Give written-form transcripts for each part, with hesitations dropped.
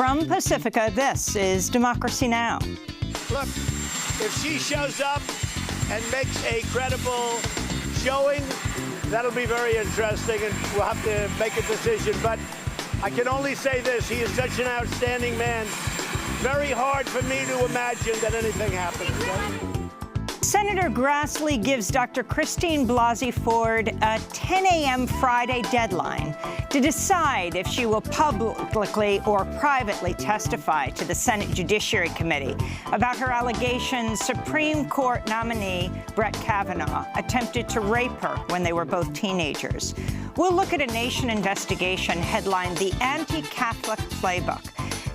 From Pacifica, this is Democracy Now! Look, if she shows up and makes a credible showing, that'll be very interesting, and we'll have to make a decision. But I can only say this, he is such an outstanding man. Very hard for me to imagine that anything happens. Senator Grassley gives Dr. Christine Blasey Ford a 10 a.m. Friday deadline to decide if she will publicly or privately testify to the Senate Judiciary Committee about her allegations Supreme Court nominee Brett Kavanaugh attempted to rape her when they were both teenagers. We'll look at a Nation investigation headlined "The Anti-Catholic Playbook"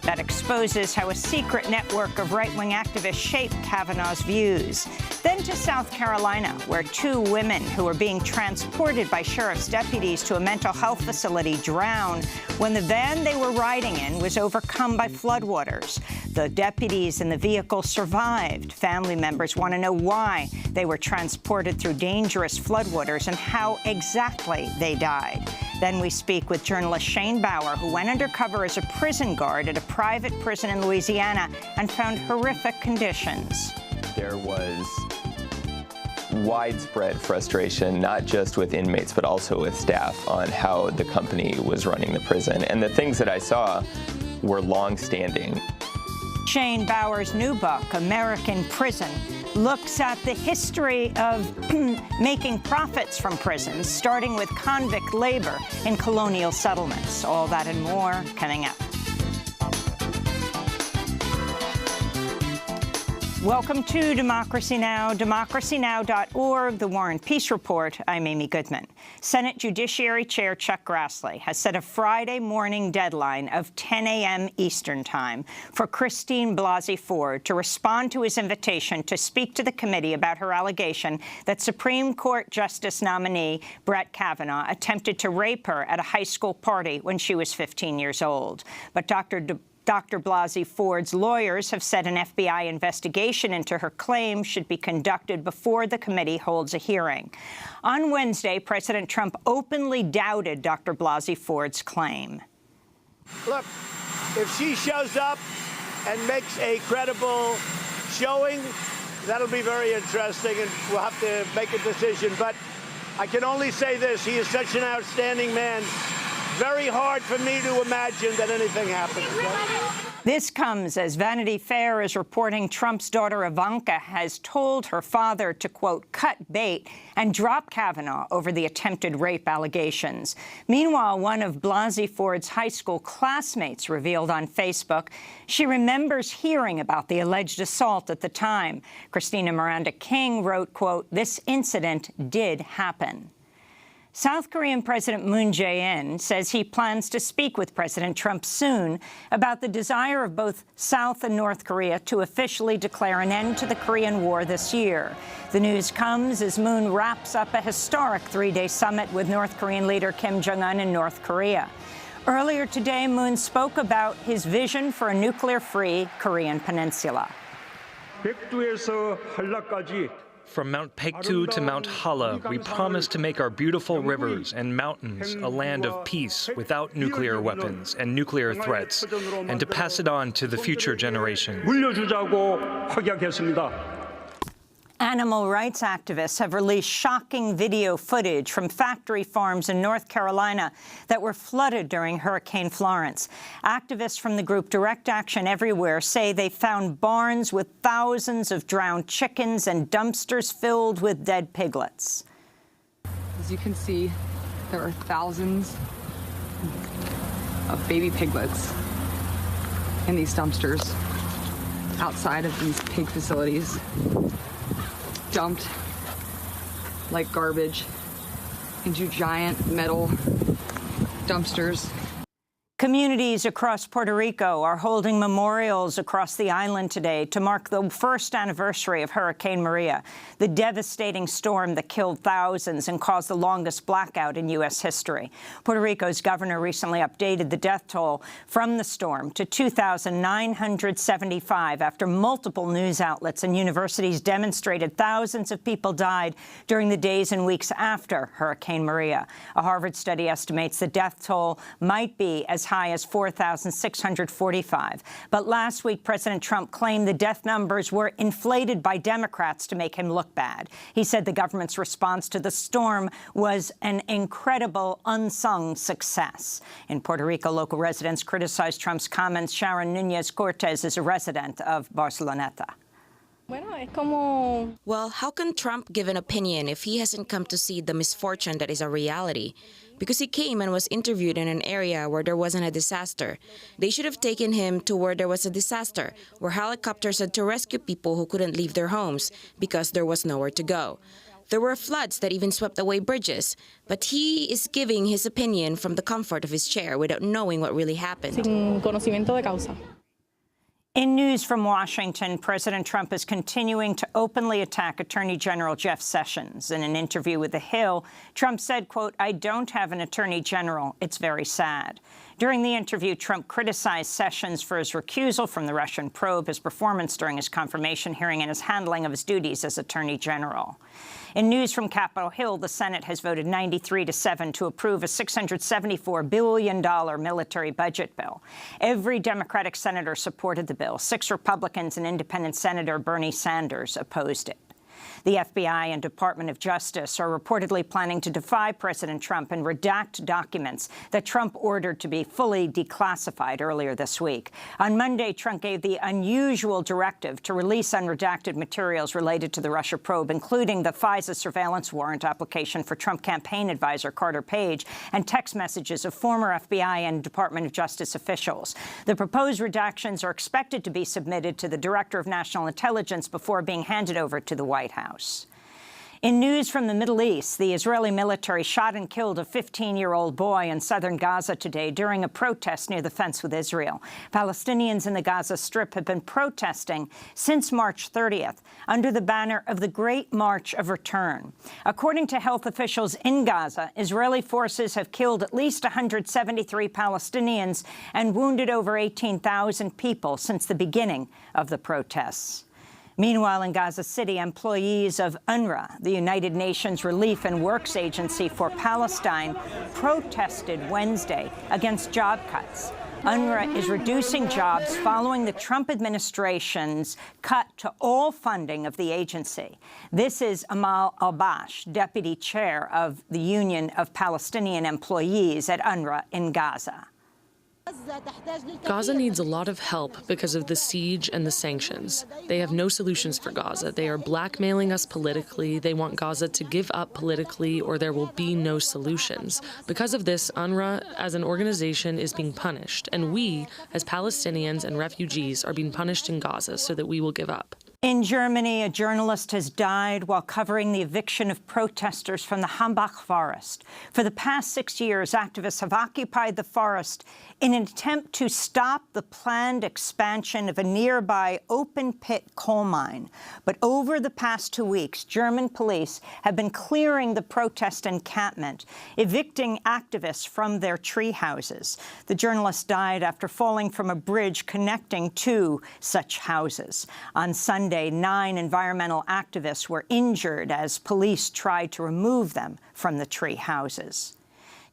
that exposes how a secret network of right-wing activists shaped Kavanaugh's views. Then to South Carolina, where two women who were being transported by sheriff's deputies to a mental health facility drowned when the van they were riding in was overcome by floodwaters. The deputies in the vehicle survived. Family members want to know why they were transported through dangerous floodwaters and how exactly they died. Then we speak with journalist Shane Bauer, who went undercover as a prison guard at a private prison in Louisiana and found horrific conditions. There was widespread frustration, not just with inmates, but also with staff, on how the company was running the prison. And the things that I saw were long-standing. Shane Bauer's new book, American Prison, looks at the history of making profits from prisons, starting with convict labor in colonial settlements. All that and more coming up. Welcome to Democracy Now!, democracynow.org, The War and Peace Report. I'm Amy Goodman. Senate Judiciary Chair Chuck Grassley has set a Friday morning deadline of 10 a.m. Eastern Time for Christine Blasey Ford to respond to his invitation to speak to the committee about her allegation that Supreme Court Justice nominee Brett Kavanaugh attempted to rape her at a high school party when she was 15 years old. But Dr. Blasey Ford's lawyers have said an FBI investigation into her claims should be conducted before the committee holds a hearing. On Wednesday, President Trump openly doubted Dr. Blasey Ford's claim. Look, if she shows up and makes a credible showing, that'll be very interesting, and we'll have to make a decision. But I can only say this, he is such an outstanding man. Very hard for me to imagine that anything happens. This comes as Vanity Fair is reporting Trump's daughter Ivanka has told her father to, quote, cut bait and drop Kavanaugh over the attempted rape allegations. Meanwhile, one of Blasey Ford's high school classmates revealed on Facebook she remembers hearing about the alleged assault at the time. Christina Miranda King wrote, quote, this incident did happen. South Korean President Moon Jae-in says he plans to speak with President Trump soon about the desire of both South and North Korea to officially declare an end to the Korean War this year. The news comes as Moon wraps up a historic three-day summit with North Korean leader Kim Jong-un in North Korea. Earlier today, Moon spoke about his vision for a nuclear-free Korean peninsula. From Mount Paektu to Mount Halla, we promise to make our beautiful rivers and mountains a land of peace without nuclear weapons and nuclear threats, and to pass it on to the future generations. Animal rights activists have released shocking video footage from factory farms in North Carolina that were flooded during Hurricane Florence. Activists from the group Direct Action Everywhere say they found barns with thousands of drowned chickens and dumpsters filled with dead piglets. As you can see, there are thousands of baby piglets in these dumpsters outside of these pig facilities, dumped like garbage into giant metal dumpsters. Communities across Puerto Rico are holding memorials across the island today to mark the first anniversary of Hurricane Maria, the devastating storm that killed thousands and caused the longest blackout in U.S. history. Puerto Rico's governor recently updated the death toll from the storm to 2,975 after multiple news outlets and universities demonstrated thousands of people died during the days and weeks after Hurricane Maria. A Harvard study estimates the death toll might be as high high as 4,645. But last week, President Trump claimed the death numbers were inflated by Democrats to make him look bad. He said the government's response to the storm was an incredible, unsung success. In Puerto Rico, local residents criticized Trump's comments. Sharon Nunez-Cortez is a resident of Barceloneta. Well, how can Trump give an opinion if he hasn't come to see the misfortune that is a reality? Because he came and was interviewed in an area where there wasn't a disaster. They should have taken him to where there was a disaster, where helicopters had to rescue people who couldn't leave their homes because there was nowhere to go. There were floods that even swept away bridges. But he is giving his opinion from the comfort of his chair without knowing what really happened. Sin conocimiento de causa. In news from Washington, President Trump is continuing to openly attack Attorney General Jeff Sessions. In an interview with The Hill, Trump said, quote, "I don't have an attorney general. It's very sad." During the interview, Trump criticized Sessions for his recusal from the Russian probe, his performance during his confirmation hearing, and his handling of his duties as attorney general. In news from Capitol Hill, the Senate has voted 93-7 to approve a $674 billion military budget bill. Every Democratic senator supported the bill. 6 Republicans and independent Senator Bernie Sanders opposed it. The FBI and Department of Justice are reportedly planning to defy President Trump and redact documents that Trump ordered to be fully declassified earlier this week. On Monday, Trump gave the unusual directive to release unredacted materials related to the Russia probe, including the FISA surveillance warrant application for Trump campaign advisor Carter Page and text messages of former FBI and Department of Justice officials. The proposed redactions are expected to be submitted to the Director of National Intelligence before being handed over to the White House. In news from the Middle East, the Israeli military shot and killed a 15-year-old boy in southern Gaza today during a protest near the fence with Israel. Palestinians in the Gaza Strip have been protesting since March 30th under the banner of the Great March of Return. According to health officials in Gaza, Israeli forces have killed at least 173 Palestinians and wounded over 18,000 people since the beginning of the protests. Meanwhile, in Gaza City, employees of UNRWA, the United Nations Relief and Works Agency for Palestine, protested Wednesday against job cuts. UNRWA is reducing jobs following the Trump administration's cut to all funding of the agency. This is Amal Al-Bash, deputy chair of the Union of Palestinian Employees at UNRWA in Gaza. Gaza needs a lot of help because of the siege and the sanctions. They have no solutions for Gaza. They are blackmailing us politically. They want Gaza to give up politically, or there will be no solutions. Because of this, UNRWA as an organization is being punished, and we, as Palestinians and refugees, are being punished in Gaza so that we will give up. In Germany, a journalist has died while covering the eviction of protesters from the Hambach forest. For the past 6 years, activists have occupied the forest in an attempt to stop the planned expansion of a nearby open-pit coal mine. But over the past 2 weeks, German police have been clearing the protest encampment, evicting activists from their tree houses. The journalist died after falling from a bridge connecting 2 such houses. On Sunday, 9 environmental activists were injured as police tried to remove them from the tree houses.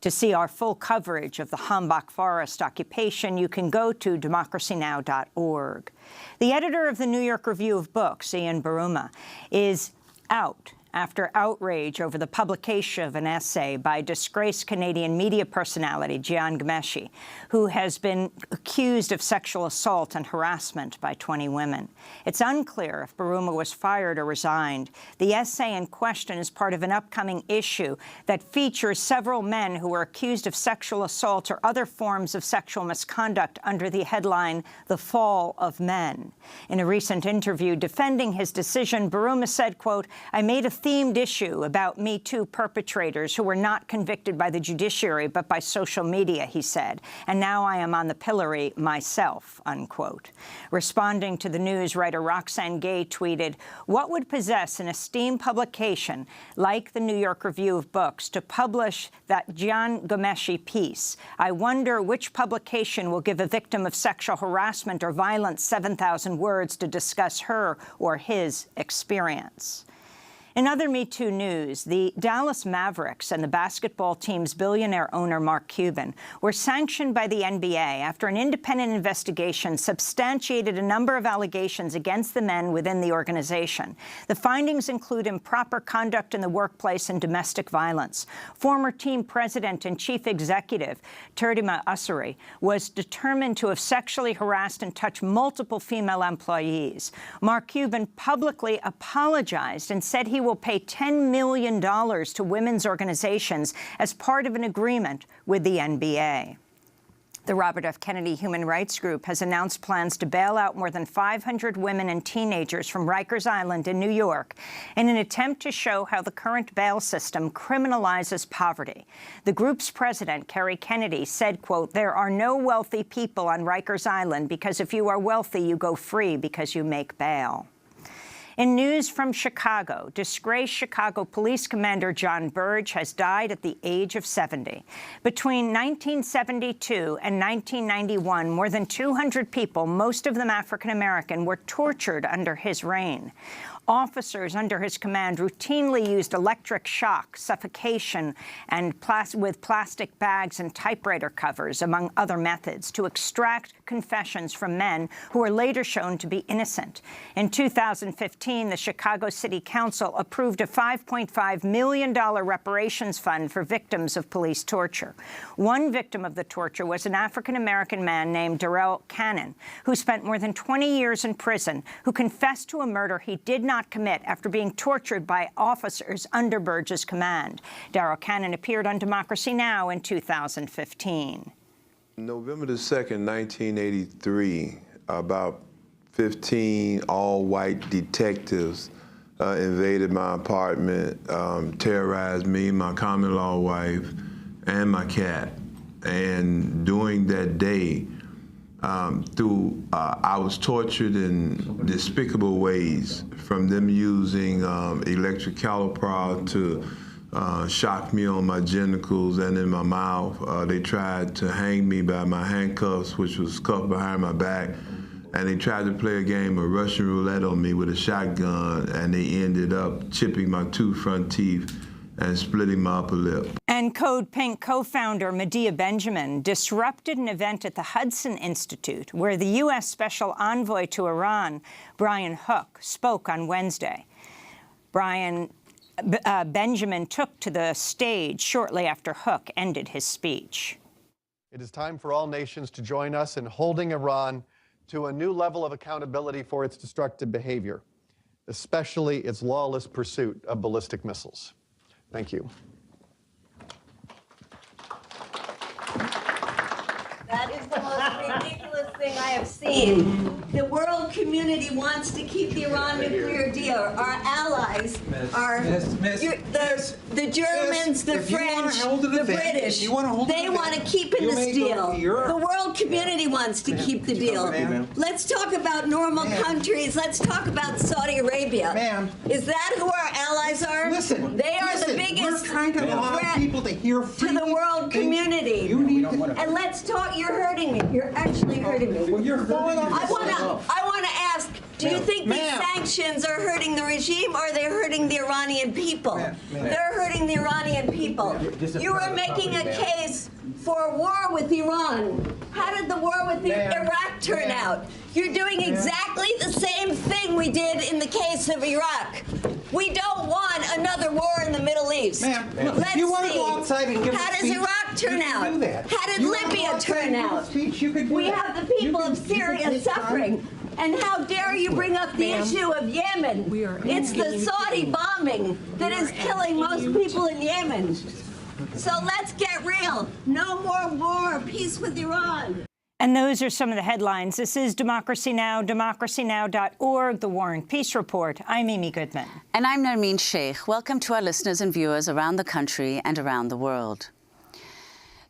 To see our full coverage of the Hambach forest occupation, you can go to DemocracyNow.org. The editor of the New York Review of Books, Ian Buruma, is out after outrage over the publication of an essay by disgraced Canadian media personality Jian Ghomeshi, who has been accused of sexual assault and harassment by 20 women. It's unclear if Buruma was fired or resigned. The essay in question is part of an upcoming issue that features several men who were accused of sexual assault or other forms of sexual misconduct under the headline, "The Fall of Men." In a recent interview defending his decision, Buruma said, quote, "I made a themed issue about Me Too perpetrators who were not convicted by the judiciary but by social media," he said, "and now I am on the pillory myself," unquote. Responding to the news, writer Roxane Gay tweeted, "What would possess an esteemed publication like the New York Review of Books to publish that Jian Ghomeshi piece? I wonder which publication will give a victim of sexual harassment or violence 7,000 words to discuss her or his experience." In other Me Too news, the Dallas Mavericks and the basketball team's billionaire owner, Mark Cuban, were sanctioned by the NBA after an independent investigation substantiated a number of allegations against the men within the organization. The findings include improper conduct in the workplace and domestic violence. Former team president and chief executive, Turdima Ussery, was determined to have sexually harassed and touched multiple female employees. Mark Cuban publicly apologized and said he will pay $10 million to women's organizations as part of an agreement with the NBA. The Robert F. Kennedy Human Rights Group has announced plans to bail out more than 500 women and teenagers from Rikers Island in New York in an attempt to show how the current bail system criminalizes poverty. The group's president, Kerry Kennedy, said, quote, "There are no wealthy people on Rikers Island because if you are wealthy, you go free because you make bail." In news from Chicago, disgraced Chicago Police Commander John Burge has died at the age of 70. Between 1972 and 1991, more than 200 people, most of them African-American, were tortured under his reign. Officers under his command routinely used electric shock, suffocation, and with plastic bags and typewriter covers, among other methods, to extract confessions from men who were later shown to be innocent. In 2015, the Chicago City Council approved a $5.5 million reparations fund for victims of police torture. One victim of the torture was an African-American man named Darrell Cannon, who spent more than 20 years in prison, who confessed to a murder he did not commit after being tortured by officers under Burge's command. Darrell Cannon appeared on Democracy Now! In 2015. November the 2nd, 1983, about 15 all-white detectives invaded my apartment, terrorized me, my common-law wife, and my cat. And during that day, I was tortured in despicable ways, from them using electric caliper to shock me on my genitals and in my mouth. They tried to hang me by my handcuffs, which was cuffed behind my back, and they tried to play a game of Russian roulette on me with a shotgun, and they ended up chipping my two front teeth and splitting my upper lip. And Code Pink co-founder Medea Benjamin disrupted an event at the Hudson Institute where the U.S. Special Envoy to Iran, Brian Hook, spoke on Wednesday. Benjamin took to the stage shortly after Hook ended his speech. It is time for all nations to join us in holding Iran to a new level of accountability for its destructive behavior, especially its lawless pursuit of ballistic missiles. Thank you. That is the most ridiculous thing I have seen. The world community wants to keep the Iran nuclear deal. Our allies are the Germans, the French, the British. They want to keep in this deal. The world community wants to keep the deal. Let's talk about normal countries. Let's talk about Saudi Arabia. Is that who our allies are? They are the biggest threat to the world community. And let's talk. You're hurting me. You're actually hurting me. Well, you're falling off. I want to ask, do you think these sanctions are hurting the regime, or are they hurting the Iranian people? They're hurting the Iranian people. You are making a case for war with Iran. How did the war with Iraq turn out? You're doing exactly the same thing we did in the case of Iraq. We don't want another war in the Middle East. Let's you want to see. go outside and give How does Iraq turn out? How did Libya turn out? We have the people of Syria suffering. And how dare you bring up the issue of Yemen? It's the Saudi bombing that is killing most people in Yemen. So let's get real. No more war. Peace with Iran. And those are some of the headlines. This is Democracy Now!, democracynow.org, The War and Peace Report. I'm Amy Goodman. And I'm Nermeen Sheikh. Welcome to our listeners and viewers around the country and around the world.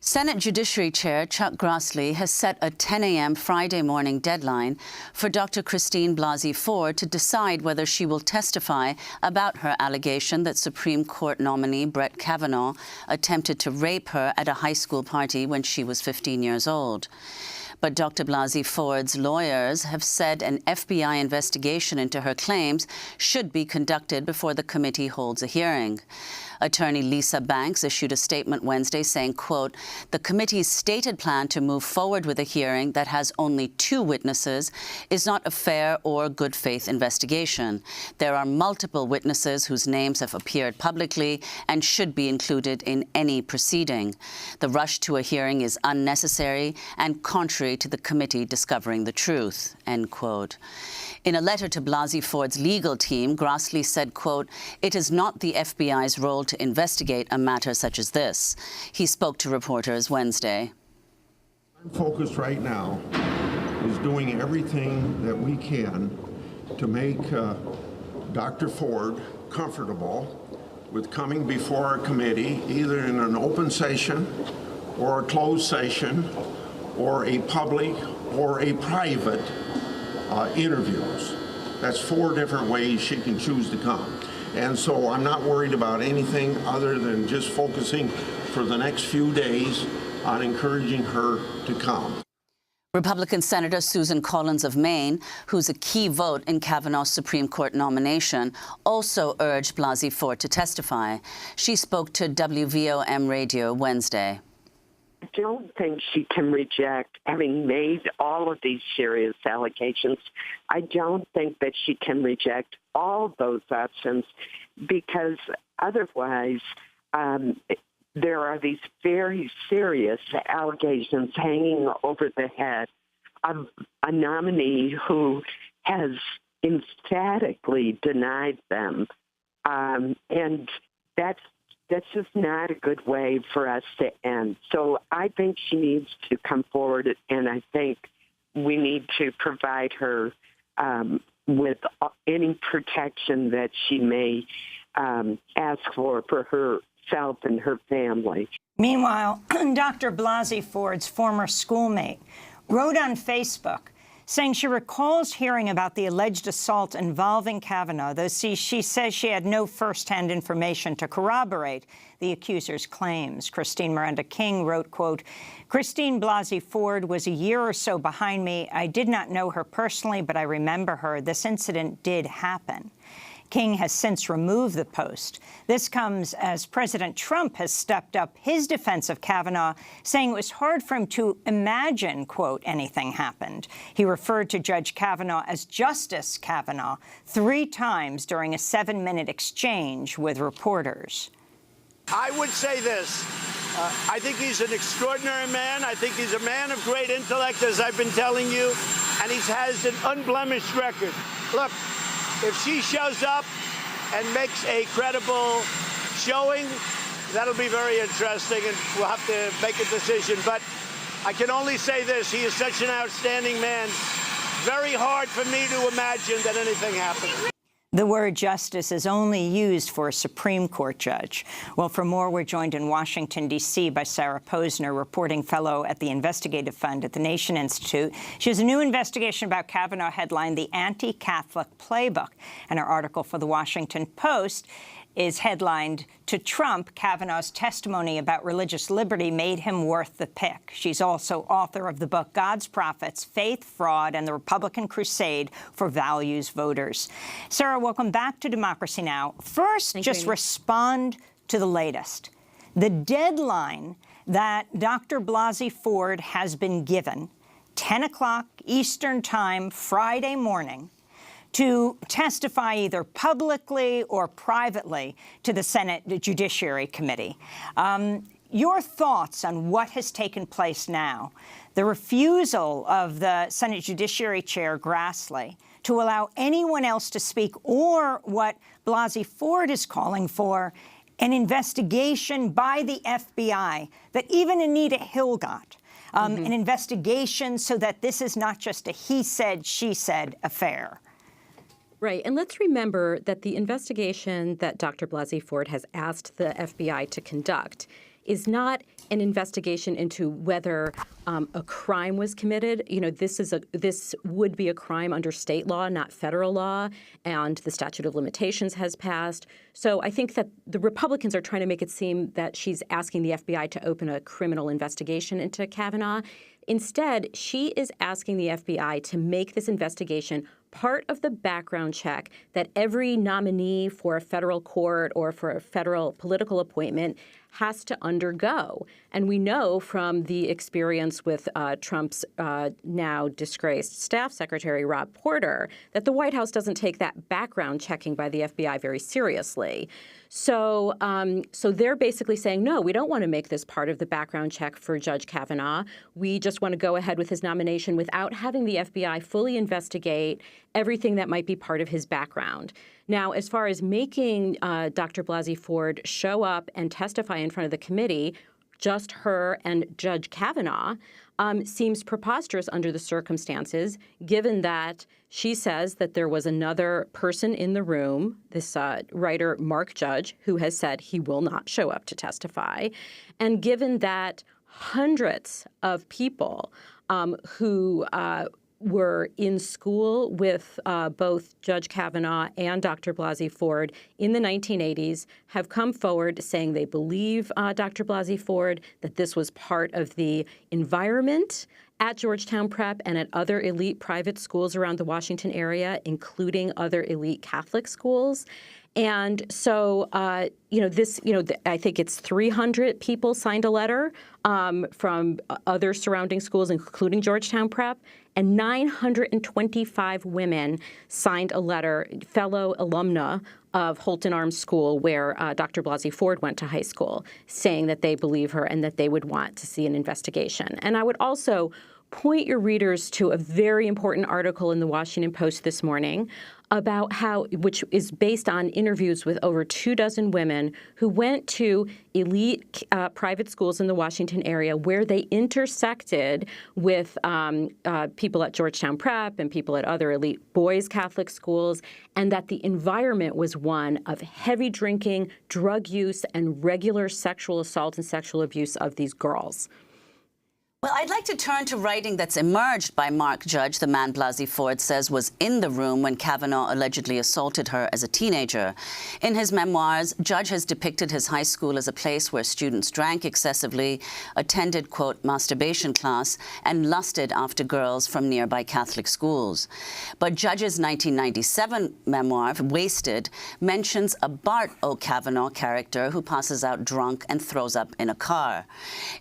Senate Judiciary Chair Chuck Grassley has set a 10 a.m. Friday morning deadline for Dr. Christine Blasey Ford to decide whether she will testify about her allegation that Supreme Court nominee Brett Kavanaugh attempted to rape her at a high school party when she was 15 years old. But Dr. Blasey Ford's lawyers have said an FBI investigation into her claims should be conducted before the committee holds a hearing. Attorney Lisa Banks issued a statement Wednesday saying, quote, "The committee's stated plan to move forward with a hearing that has only 2 witnesses is not a fair or good faith investigation. There are multiple witnesses whose names have appeared publicly and should be included in any proceeding. The rush to a hearing is unnecessary and contrary to the committee discovering the truth," end quote. In a letter to Blasey Ford's legal team, Grassley said, quote, "It is not the FBI's role to investigate a matter such as this." He spoke to reporters Wednesday. I'm focused right now is doing everything that we can to make Dr. Ford comfortable with coming before our committee, either in an open session or a closed session or a public or a private interviews. That's 4 different ways she can choose to come. And so I'm not worried about anything other than just focusing for the next few days on encouraging her to come. Republican Senator Susan Collins of Maine, who's a key vote in Kavanaugh's Supreme Court nomination, also urged Blasey Ford to testify. She spoke to WVOM Radio Wednesday. I don't think she can reject, having made all of these serious allegations, I don't think that she can reject all those options, because otherwise there are these very serious allegations hanging over the head of a nominee who has emphatically denied them. And that's just not a good way for us to end. So I think she needs to come forward, and I think we need to provide her with any protection that she may ask for herself and her family. Meanwhile, Dr. Blasey Ford's former schoolmate wrote on Facebook saying she recalls hearing about the alleged assault involving Kavanaugh, though she says she had no firsthand information to corroborate the accuser's claims. Christine Miranda King wrote, quote, "Christine Blasey Ford was a year or so behind me. I did not know her personally, but I remember her. This incident did happen." King has since removed the post. This comes as President Trump has stepped up his defense of Kavanaugh, saying it was hard for him to imagine, quote, anything happened. He referred to Judge Kavanaugh as Justice Kavanaugh 3 times during a 7-minute exchange with reporters. I would say this. I think he's an extraordinary man. I think he's a man of great intellect, as I've been telling you, and he has an unblemished record. Look, if she shows up and makes a credible showing, that'll be very interesting, and we'll have to make a decision. But I can only say this. He is such an outstanding man. Very hard for me to imagine that anything happened. The word justice is only used for a Supreme Court judge. Well, for more, we're joined in Washington, D.C. by Sarah Posner, reporting fellow at the Investigative Fund at the Nation Institute. She has a new investigation about Kavanaugh headlined The Anti-Catholic Playbook, and her article for The Washington Post is headlined, "To Trump, Kavanaugh's testimony about religious liberty made him worth the pick." She's also author of the book God's Prophets, Faith, Fraud, and the Republican Crusade for Values Voters. Sarah, welcome back to Democracy Now! First, just respond to the latest. The deadline that Dr. Blasey Ford has been given, 10 o'clock Eastern Time, Friday morning, to testify either publicly or privately to the Senate Judiciary Committee. Your thoughts on what has taken place now, the refusal of the Senate Judiciary Chair, Grassley, to allow anyone else to speak, or what Blasey Ford is calling for, an investigation by the FBI that even Anita Hill got, an investigation so that this is not just a he said, she said affair. Right. And let's remember that the investigation that Dr. Blasey Ford has asked the FBI to conduct is not an investigation into whether a crime was committed. You know, this would be a crime under state law, not federal law, and the statute of limitations has passed. So I think that the Republicans are trying to make it seem that she's asking the FBI to open a criminal investigation into Kavanaugh. Instead, she is asking the FBI to make this investigation part of the background check that every nominee for a federal court or for a federal political appointment has to undergo. And we know from the experience with Trump's now disgraced staff secretary, Rob Porter, that the White House doesn't take that background checking by the FBI very seriously. So they're basically saying, no, we don't want to make this part of the background check for Judge Kavanaugh. We just want to go ahead with his nomination without having the FBI fully investigate everything that might be part of his background. Now, as far as making Dr. Blasey Ford show up and testify in front of the committee, just her and Judge Kavanaugh seems preposterous under the circumstances, given that she says that there was another person in the room, this writer, Mark Judge, who has said he will not show up to testify, and given that hundreds of people who were in school with both Judge Kavanaugh and Dr. Blasey Ford in the 1980s have come forward saying they believe Dr. Blasey Ford, that this was part of the environment at Georgetown Prep and at other elite private schools around the Washington area, including other elite Catholic schools. And so, I think it's 300 people signed a letter from other surrounding schools, including Georgetown Prep, and 925 women signed a letter, fellow alumna of Holton Arms School, where Dr. Blasey Ford went to high school, saying that they believe her and that they would want to see an investigation. And I would also point your readers to a very important article in the Washington Post this morning about which is based on interviews with over 24 women who went to elite private schools in the Washington area where they intersected with people at Georgetown Prep and people at other elite boys' Catholic schools, and that the environment was one of heavy drinking, drug use, and regular sexual assault and sexual abuse of these girls. Well, I'd like to turn to writing that's emerged by Mark Judge, the man Blasey Ford says was in the room when Kavanaugh allegedly assaulted her as a teenager. In his memoirs, Judge has depicted his high school as a place where students drank excessively, attended, quote, masturbation class, and lusted after girls from nearby Catholic schools. But Judge's 1997 memoir, Wasted, mentions a Bart O. Kavanaugh character who passes out drunk and throws up in a car.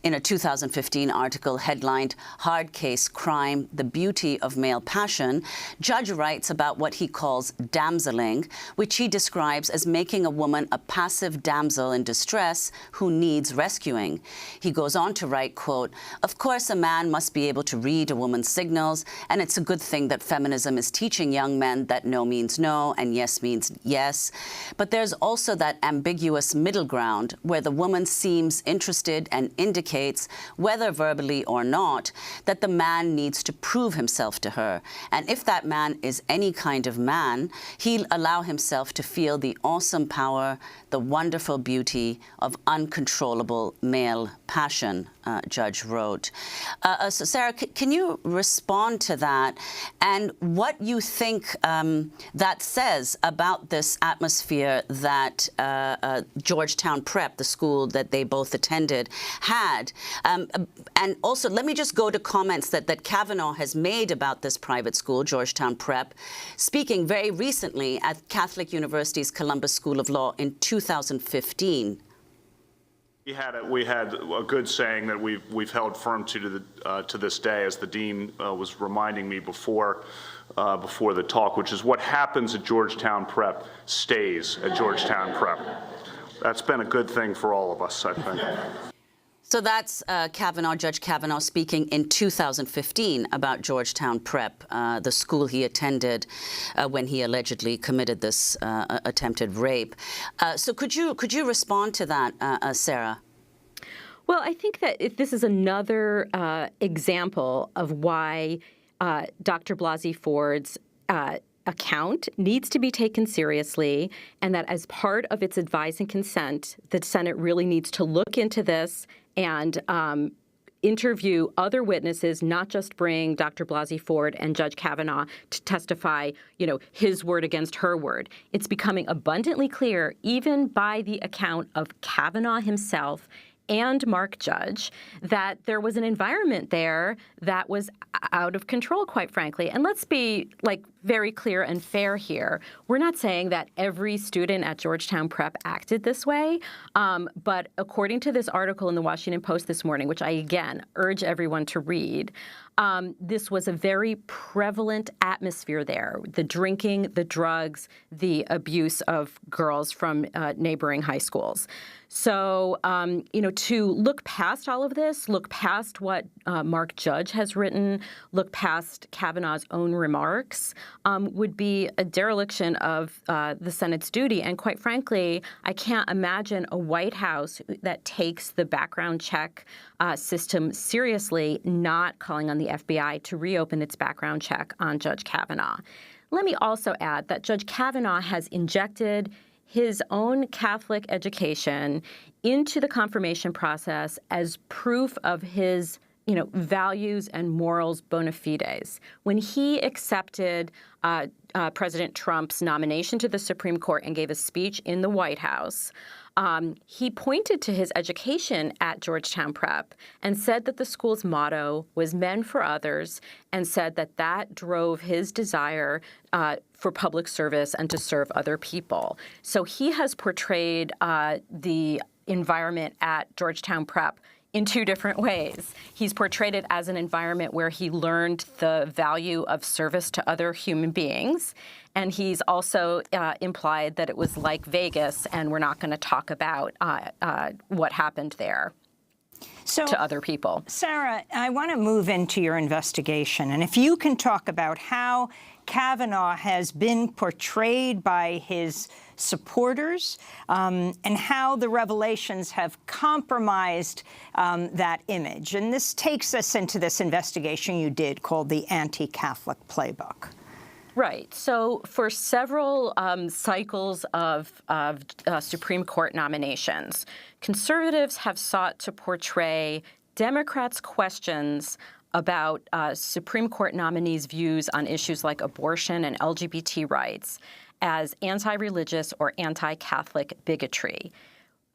In a 2015 article headlined Hard Case Crime, The Beauty of Male Passion, Judge writes about what he calls damseling, which he describes as making a woman a passive damsel in distress who needs rescuing. He goes on to write, quote, of course a man must be able to read a woman's signals, and it's a good thing that feminism is teaching young men that no means no and yes means yes. But there's also that ambiguous middle ground where the woman seems interested and indicates, whether verbally or not, that the man needs to prove himself to her. And if that man is any kind of man, he'll allow himself to feel the awesome power, the wonderful beauty of uncontrollable male passion, Judge wrote. So Sarah, can you respond to that and what you think that says about this atmosphere that Georgetown Prep, the school that they both attended, had? And also, let me just go to comments that Kavanaugh has made about this private school, Georgetown Prep, speaking very recently at Catholic University's Columbus School of Law in 2015. We had a good saying that we've held firm to this day, as the dean was reminding me before the talk, which is what happens at Georgetown Prep stays at Georgetown Prep. That's been a good thing for all of us, I think. So that's Judge Kavanaugh speaking in 2015 about Georgetown Prep, the school he attended when he allegedly committed this attempted rape. So could you respond to that, Sarah? Well, I think that this is another example of why Dr. Blasey Ford's account needs to be taken seriously, and that as part of its advise and consent, the Senate really needs to look into this and interview other witnesses, not just bring Dr. Blasey Ford and Judge Kavanaugh to testify, his word against her word. It's becoming abundantly clear, even by the account of Kavanaugh himself and Mark Judge, that there was an environment there that was out of control, quite frankly. And let's be very clear and fair here. We're not saying that every student at Georgetown Prep acted this way, but according to this article in the Washington Post this morning, which I again urge everyone to read, this was a very prevalent atmosphere there. The drinking, the drugs, the abuse of girls from neighboring high schools. So, to look past all of this, look past what Mark Judge has written, look past Kavanaugh's own remarks, would be a dereliction of the Senate's duty. And quite frankly, I can't imagine a White House that takes the background check system seriously not calling on the FBI to reopen its background check on Judge Kavanaugh. Let me also add that Judge Kavanaugh has injected his own Catholic education into the confirmation process as proof of his, values and morals bona fides. When he accepted President Trump's nomination to the Supreme Court and gave a speech in the White House, he pointed to his education at Georgetown Prep and said that the school's motto was men for others, and said that that drove his desire for public service and to serve other people. So he has portrayed the environment at Georgetown Prep in two different ways. He's portrayed it as an environment where he learned the value of service to other human beings. And he's also implied that it was like Vegas, and we're not going to talk about what happened there to other people. Sarah, I want to move into your investigation. And if you can talk about how Kavanaugh has been portrayed by his supporters and how the revelations have compromised that image. And this takes us into this investigation you did called the Anti-Catholic Playbook. Right. So for several cycles of Supreme Court nominations, conservatives have sought to portray Democrats' questions about Supreme Court nominees' views on issues like abortion and LGBT rights as anti-religious or anti-Catholic bigotry.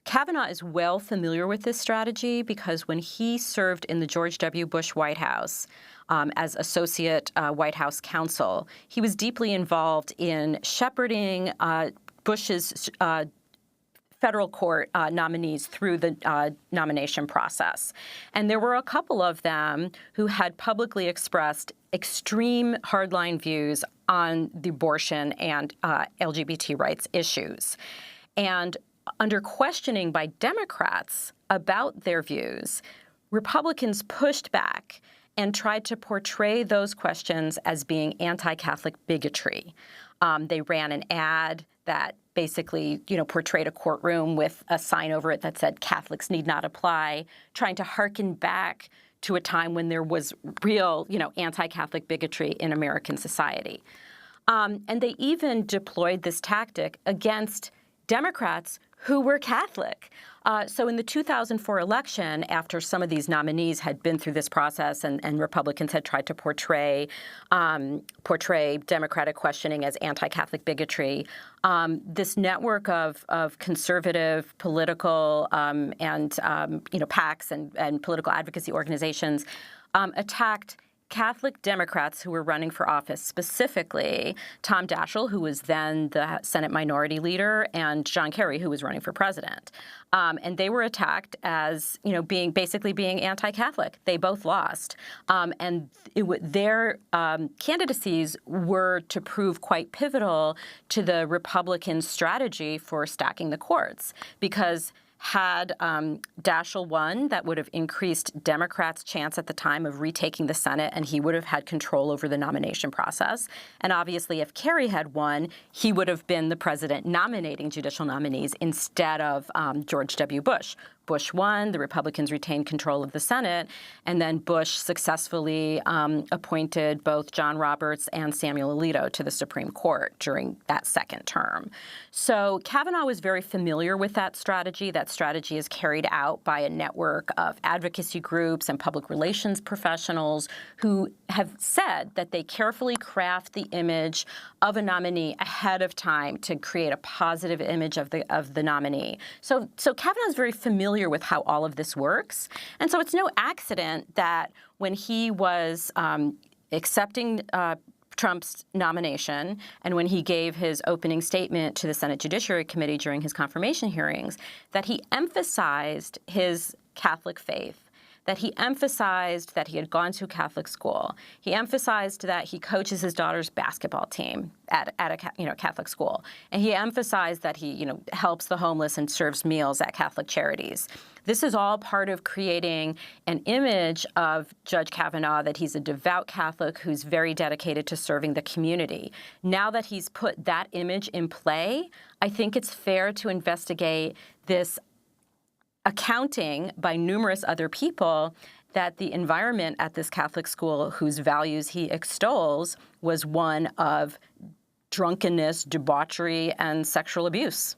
Kavanaugh is well familiar with this strategy because when he served in the George W. Bush White House as associate White House counsel, he was deeply involved in shepherding Bush's federal court nominees through the nomination process. And there were a couple of them who had publicly expressed extreme hardline views on the abortion and LGBT rights issues. And under questioning by Democrats about their views, Republicans pushed back and tried to portray those questions as being anti-Catholic bigotry. They ran an ad that basically, portrayed a courtroom with a sign over it that said Catholics need not apply, trying to hearken back to a time when there was real, anti-Catholic bigotry in American society. And they even deployed this tactic against Democrats who were Catholic. So in the 2004 election, after some of these nominees had been through this process and Republicans had tried to portray Democratic questioning as anti-Catholic bigotry, this network of conservative political and PACs and political advocacy organizations attacked Catholic Democrats who were running for office, specifically Tom Daschle, who was then the Senate Minority Leader, and John Kerry, who was running for president. And they were attacked as, being anti-Catholic. They both lost. And their candidacies were to prove quite pivotal to the Republican strategy for stacking the courts, because had Daschle won, that would have increased Democrats' chance at the time of retaking the Senate, and he would have had control over the nomination process. And obviously, if Kerry had won, he would have been the president nominating judicial nominees instead of George W. Bush. Bush won, the Republicans retained control of the Senate, and then Bush successfully appointed both John Roberts and Samuel Alito to the Supreme Court during that second term. So Kavanaugh was very familiar with that strategy. That strategy is carried out by a network of advocacy groups and public relations professionals who have said that they carefully craft the image of a nominee ahead of time to create a positive image of the nominee. So Kavanaugh is very familiar familiar with how all of this works. And so it's no accident that when he was accepting Trump's nomination and when he gave his opening statement to the Senate Judiciary Committee during his confirmation hearings, that he emphasized his Catholic faith, that he emphasized that he had gone to Catholic school. He emphasized that he coaches his daughter's basketball team at a Catholic school. And he emphasized that he helps the homeless and serves meals at Catholic charities. This is all part of creating an image of Judge Kavanaugh that he's a devout Catholic who's very dedicated to serving the community. Now that he's put that image in play, I think it's fair to investigate this accounting by numerous other people that the environment at this Catholic school, whose values he extols, was one of drunkenness, debauchery, and sexual abuse.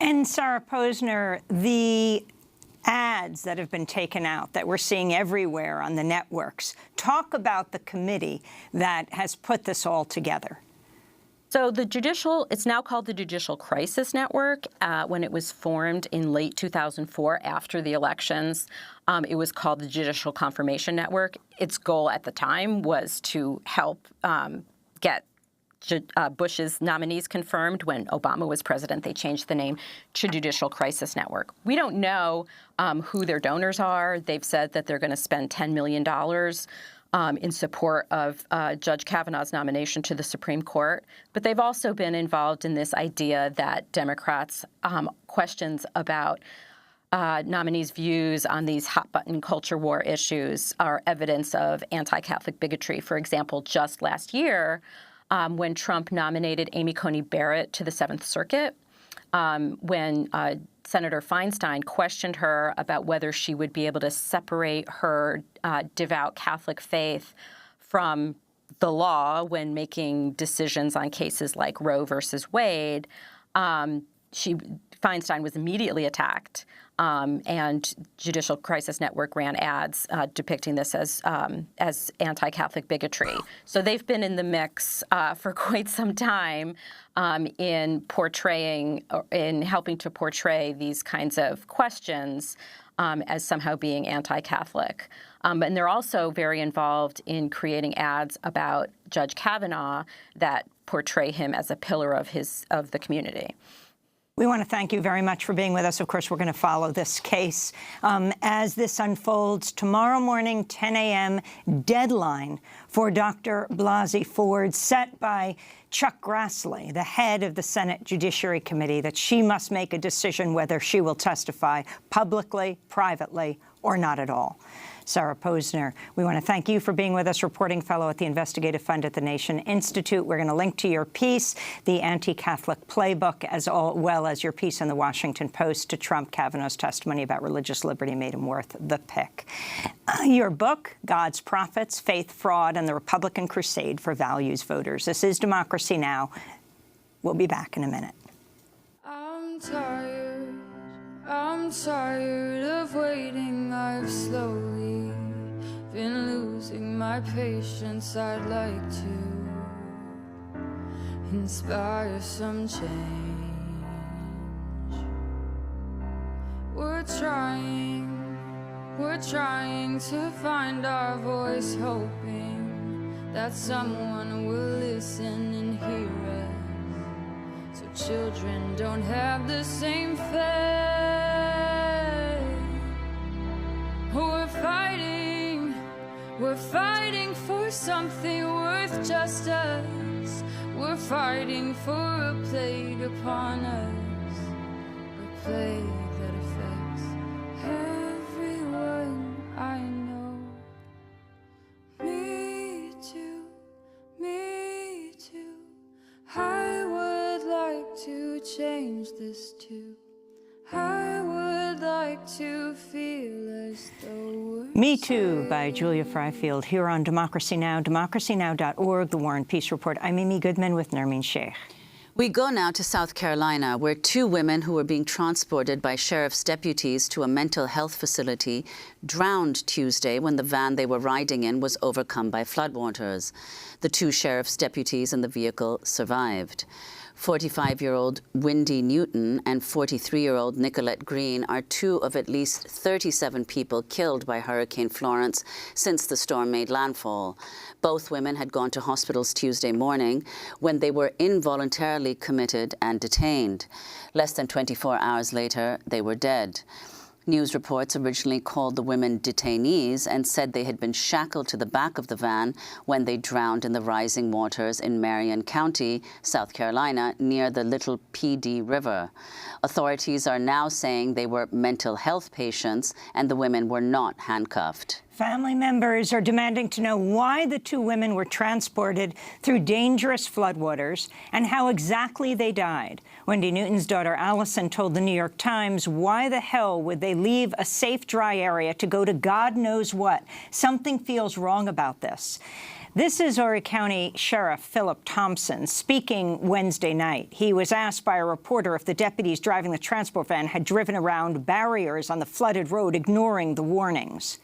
And Sarah Posner, the ads that have been taken out that we're seeing everywhere on the networks, talk about the committee that has put this all together. So it's now called the Judicial Crisis Network. When it was formed in late 2004 after the elections, it was called the Judicial Confirmation Network. Its goal at the time was to help get Bush's nominees confirmed. When Obama was president, they changed the name to Judicial Crisis Network. We don't know who their donors are. They've said that they're going to spend $10 million in support of Judge Kavanaugh's nomination to the Supreme Court. But they've also been involved in this idea that Democrats' questions about nominees' views on these hot-button culture war issues are evidence of anti-Catholic bigotry. For example, just last year, when Trump nominated Amy Coney Barrett to the Seventh Circuit, when Senator Feinstein questioned her about whether she would be able to separate her devout Catholic faith from the law when making decisions on cases like Roe versus Wade, Feinstein was immediately attacked, and Judicial Crisis Network ran ads depicting this as anti-Catholic bigotry. So they've been in the mix for quite some time in helping to portray these kinds of questions as somehow being anti-Catholic. And they're also very involved in creating ads about Judge Kavanaugh that portray him as a pillar of the community. We want to thank you very much for being with us. Of course, we're going to follow this case as this unfolds. Tomorrow morning, 10 a.m., deadline for Dr. Blasey Ford set by Chuck Grassley, the head of the Senate Judiciary Committee, that she must make a decision whether she will testify publicly, privately, or not at all. Sarah Posner, we want to thank you for being with us, reporting fellow at the Investigative Fund at the Nation Institute. We're going to link to your piece, The Anti-Catholic Playbook, as well as your piece in the Washington Post to Trump. Kavanaugh's testimony about religious liberty made him worth the pick. Your book, God's Prophets, Faith, Fraud, and the Republican Crusade for Values Voters. This is Democracy Now! We'll be back in a minute. I'm tired of waiting. I've slowly been losing my patience. I'd like to inspire some change. We're trying to find our voice, hoping that someone will listen and hear us, so children don't have the same fate. We're fighting for something worth justice. We're fighting for a plague upon us, a plague that affects everyone I know. Me too, me too. I would like to change this too. I would like to feel as though Me Too by Julia Freifield here on Democracy Now!, democracynow.org, The War and Peace Report. I'm Amy Goodman with Nermeen Sheikh. We go now to South Carolina, where two women who were being transported by sheriff's deputies to a mental health facility drowned Tuesday when the van they were riding in was overcome by floodwaters. The two sheriff's deputies in the vehicle survived. 45-year-old Wendy Newton and 43-year-old Nicolette Green are two of at least 37 people killed by Hurricane Florence since the storm made landfall. Both women had gone to hospitals Tuesday morning when they were involuntarily committed and detained. Less than 24 hours later, they were dead. News reports originally called the women detainees and said they had been shackled to the back of the van when they drowned in the rising waters in Marion County, South Carolina, near the Little PD River. Authorities are now saying they were mental health patients and the women were not handcuffed. Family members are demanding to know why the two women were transported through dangerous floodwaters and how exactly they died. Wendy Newton's daughter Allison told the New York Times, why the hell would they leave a safe, dry area to go to God knows what? Something feels wrong about this. This is Horry County Sheriff Philip Thompson speaking Wednesday night. He was asked by a reporter if the deputies driving the transport van had driven around barriers on the flooded road, ignoring the warnings.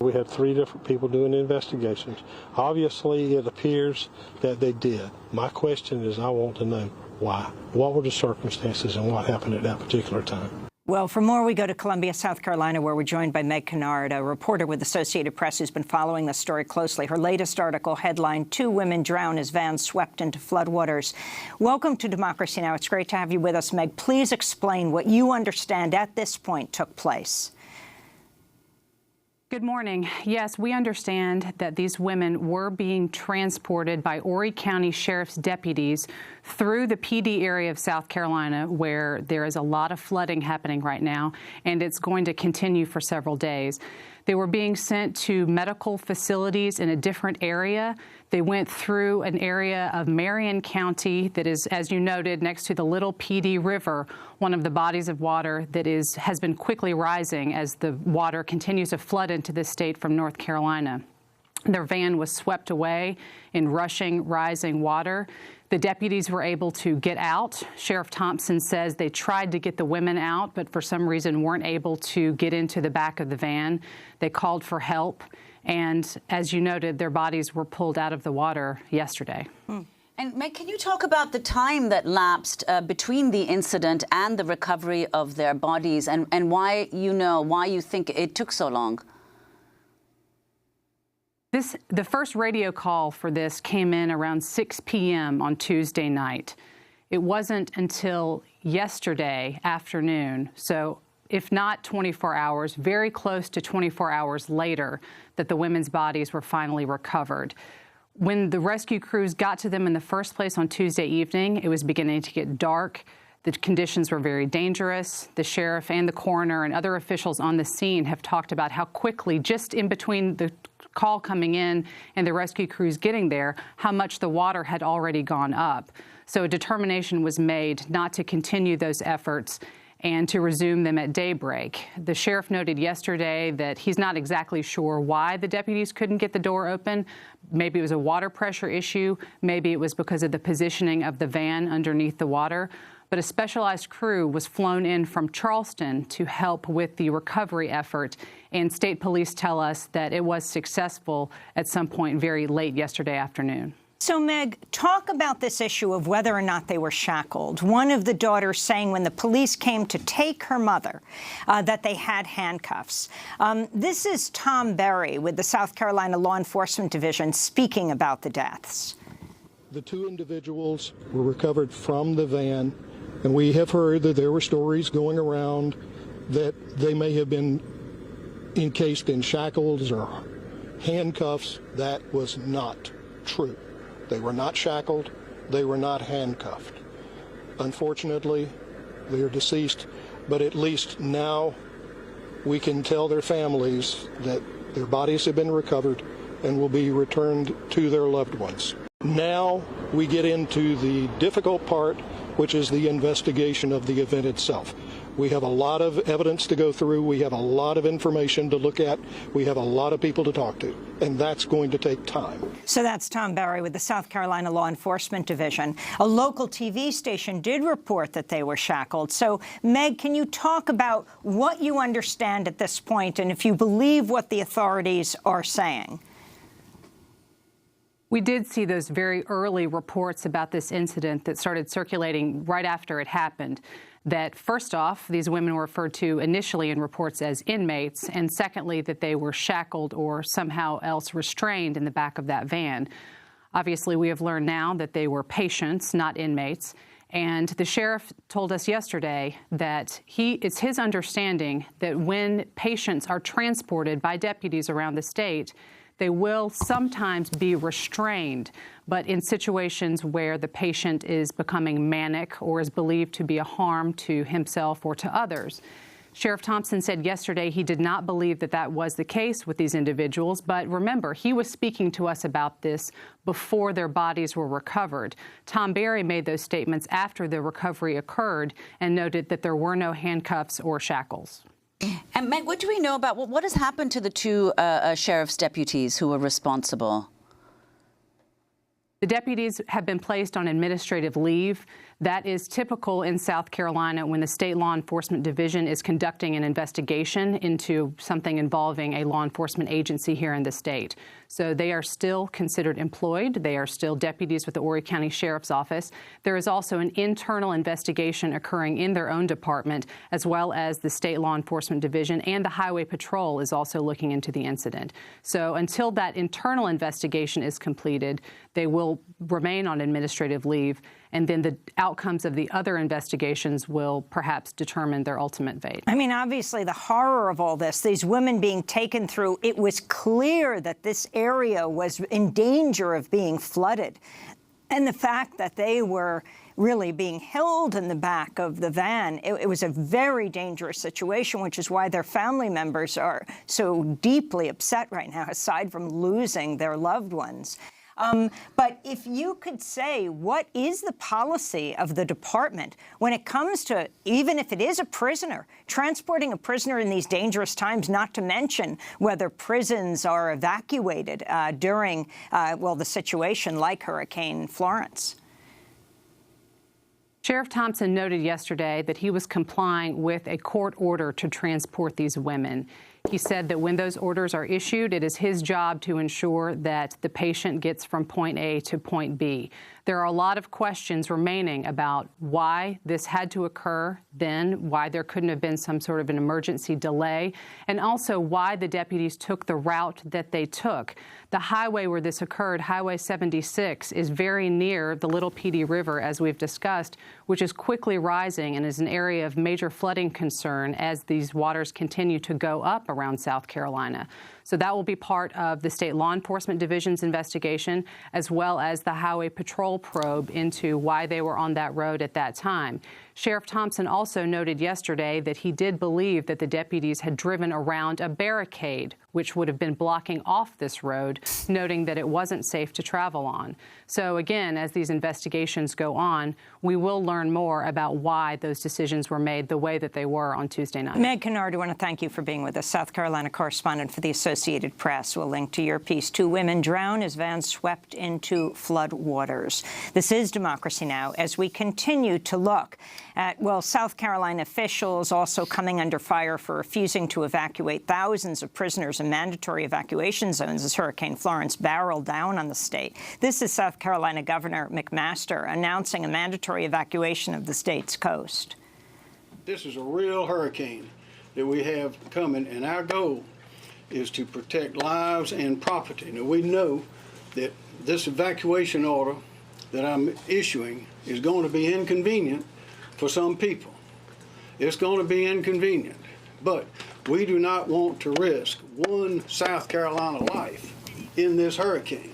We had 3 different people doing investigations. Obviously, it appears that they did. My question is, I want to know why. What were the circumstances and what happened at that particular time? Well, for more, we go to Columbia, South Carolina, where we're joined by Meg Kennard, a reporter with Associated Press who's been following the story closely. Her latest article headlined, 2 women drown as van swept into floodwaters. Welcome to Democracy Now! It's great to have you with us, Meg. Please explain what you understand at this point took place. Good morning. Yes, we understand that these women were being transported by Horry County Sheriff's deputies through the PD area of South Carolina, where there is a lot of flooding happening right now, and it's going to continue for several days. They were being sent to medical facilities in a different area. They went through an area of Marion County that is, as you noted, next to the Little PD River, one of the bodies of water that has been quickly rising as the water continues to flood into this state from North Carolina. Their van was swept away in rushing, rising water. The deputies were able to get out. Sheriff Thompson says they tried to get the women out, but for some reason weren't able to get into the back of the van. They called for help, and as you noted, their bodies were pulled out of the water yesterday. And Meg, can you talk about the time that lapsed between the incident and the recovery of their bodies, and why you think it took so long? The first radio call for this came in around 6 p.m. on Tuesday night. It wasn't until yesterday afternoon, so if not 24 hours, very close to 24 hours later, that the women's bodies were finally recovered. When the rescue crews got to them in the first place on Tuesday evening, it was beginning to get dark. The conditions were very dangerous. The sheriff and the coroner and other officials on the scene have talked about how quickly, just in between the call coming in and the rescue crews getting there, how much the water had already gone up. So a determination was made not to continue those efforts and to resume them at daybreak. The sheriff noted yesterday that he's not exactly sure why the deputies couldn't get the door open. Maybe it was a water pressure issue. Maybe it was because of the positioning of the van underneath the water. But a specialized crew was flown in from Charleston to help with the recovery effort, and state police tell us that it was successful at some point very late yesterday afternoon. So, Meg, talk about this issue of whether or not they were shackled. One of the daughters saying when the police came to take her mother that they had handcuffs. This is Tom Berry with the South Carolina Law Enforcement Division speaking about the deaths. The 2 individuals were recovered from the van, and we have heard that there were stories going around that they may have been encased in shackles or handcuffs. That was not true. They were not shackled. They were not handcuffed. Unfortunately, they are deceased, but at least now we can tell their families that their bodies have been recovered and will be returned to their loved ones. Now we get into the difficult part, which is the investigation of the event itself. We have a lot of evidence to go through. We have a lot of information to look at. We have a lot of people to talk to, and that's going to take time. So that's Tom Berry with the South Carolina Law Enforcement Division. A local TV station did report that they were shackled. So, Meg, can you talk about what you understand at this point and if you believe what the authorities are saying? We did see those very early reports about this incident that started circulating right after it happened, that first off, these women were referred to initially in reports as inmates, and secondly, that they were shackled or somehow else restrained in the back of that van. Obviously, we have learned now that they were patients, not inmates. And the sheriff told us yesterday that it's his understanding that when patients are transported by deputies around the state, they will sometimes be restrained, but in situations where the patient is becoming manic or is believed to be a harm to himself or to others. Sheriff Thompson said yesterday he did not believe that that was the case with these individuals, but remember, he was speaking to us about this before their bodies were recovered. Tom Berry made those statements after the recovery occurred and noted that there were no handcuffs or shackles. And Meg, what do we know about what has happened to the two sheriff's deputies who were responsible? The deputies have been placed on administrative leave. That is typical in South Carolina when the State Law Enforcement Division is conducting an investigation into something involving a law enforcement agency here in the state. So they are still considered employed. They are still deputies with the Horry County Sheriff's Office. There is also an internal investigation occurring in their own department, as well as the State Law Enforcement Division, and the Highway Patrol is also looking into the incident. So until that internal investigation is completed, they will remain on administrative leave, and then the outcomes of the other investigations will perhaps determine their ultimate fate. I mean, obviously, the horror of all this, these women being taken through, it was clear that this area was in danger of being flooded. And the fact that they were really being held in the back of the van, it was a very dangerous situation, which is why their family members are so deeply upset right now, aside from losing their loved ones. But if you could say, what is the policy of the department when it comes to, even if it is a prisoner, transporting a prisoner in these dangerous times, not to mention whether prisons are evacuated during, well, the situation like Hurricane Florence? Sheriff Thompson noted yesterday that he was complying with a court order to transport these women. He said that when those orders are issued, it is his job to ensure that the patient gets from point A to point B. There are a lot of questions remaining about why this had to occur then, why there couldn't have been some sort of an emergency delay, and also why the deputies took the route that they took. The highway where this occurred, Highway 76, is very near the Little Petey River, as we've discussed, which is quickly rising and is an area of major flooding concern as these waters continue to go up around South Carolina. So that will be part of the State Law Enforcement Division's investigation, as well as the Highway Patrol probe into why they were on that road at that time. Sheriff Thompson also noted yesterday that he did believe that the deputies had driven around a barricade, which would have been blocking off this road, noting that it wasn't safe to travel on. So again, as these investigations go on, we will learn more about why those decisions were made the way that they were on Tuesday night. Meg Kennard, I want to thank you for being with us, South Carolina correspondent for the Associated Press. We'll link to your piece. 2 women drown as van swept into flood waters. This is Democracy Now! As we continue to look at, well, South Carolina officials also coming under fire for refusing to evacuate thousands of prisoners in mandatory evacuation zones as Hurricane Florence barreled down on the state. This is South Carolina Governor McMaster announcing a mandatory evacuation of the state's coast. This is a real hurricane that we have coming, and our goal is to protect lives and property. Now, we know that this evacuation order that I'm issuing is going to be inconvenient for some people. It's going to be inconvenient, but we do not want to risk one South Carolina life in this hurricane.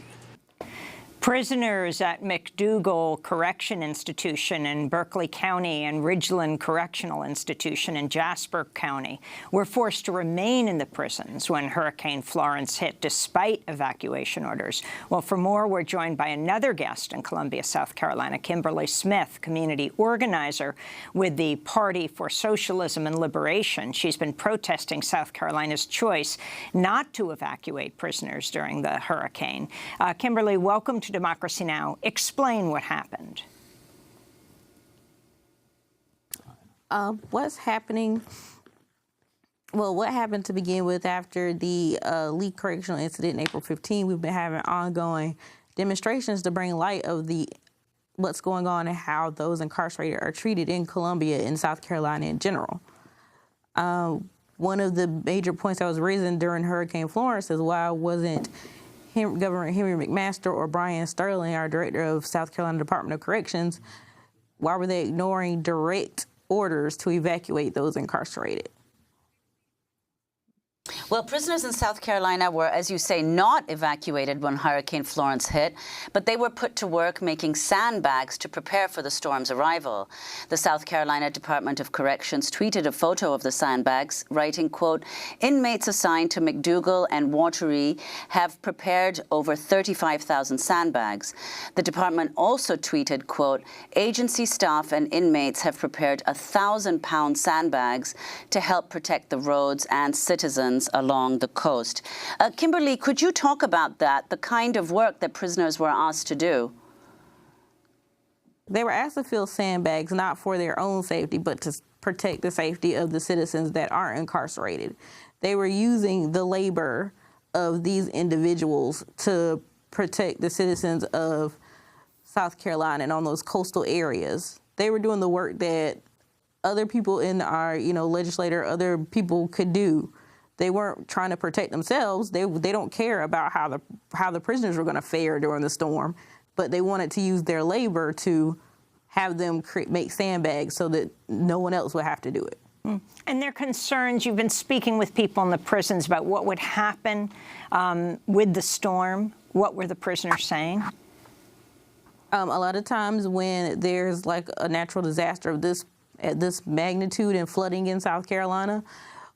Prisoners at McDougall Correction Institution in Berkeley County and Ridgeland Correctional Institution in Jasper County were forced to remain in the prisons when Hurricane Florence hit, despite evacuation orders. Well, for more, we're joined by another guest in Columbia, South Carolina, Kimberly Smith, community organizer with the Party for Socialism and Liberation. She's been protesting South Carolina's choice not to evacuate prisoners during the hurricane. Kimberly, welcome to Democracy Now! Explain what happened. What's happening? Well, what happened to begin with after the Lee Correctional Incident in April 15? We've been having ongoing demonstrations to bring light of what's going on and how those incarcerated are treated in Columbia and South Carolina in general. One of the major points I was raising during Hurricane Florence is why wasn't Governor Henry McMaster or Brian Sterling, our director of South Carolina Department of Corrections, why were they ignoring direct orders to evacuate those incarcerated? Well, prisoners in South Carolina were, as you say, not evacuated when Hurricane Florence hit, but they were put to work making sandbags to prepare for the storm's arrival. The South Carolina Department of Corrections tweeted a photo of the sandbags, writing, quote, "Inmates assigned to McDougal and Wateree have prepared over 35,000 sandbags." The department also tweeted, quote, "Agency staff and inmates have prepared 1,000-pound sandbags to help protect the roads and citizens along the coast." Kimberly, could you talk about that, the kind of work that prisoners were asked to do? They were asked to fill sandbags not for their own safety, but to protect the safety of the citizens that aren't incarcerated. They were using the labor of these individuals to protect the citizens of South Carolina and on those coastal areas. They were doing the work that other people in our, legislature, other people could do. They weren't trying to protect themselves. They don't care about how the prisoners were going to fare during the storm, but they wanted to use their labor to have them make sandbags so that no one else would have to do it. And their concerns, you've been speaking with people in the prisons about what would happen with the storm. What were the prisoners saying? A lot of times when there's like a natural disaster of this magnitude and flooding in South Carolina,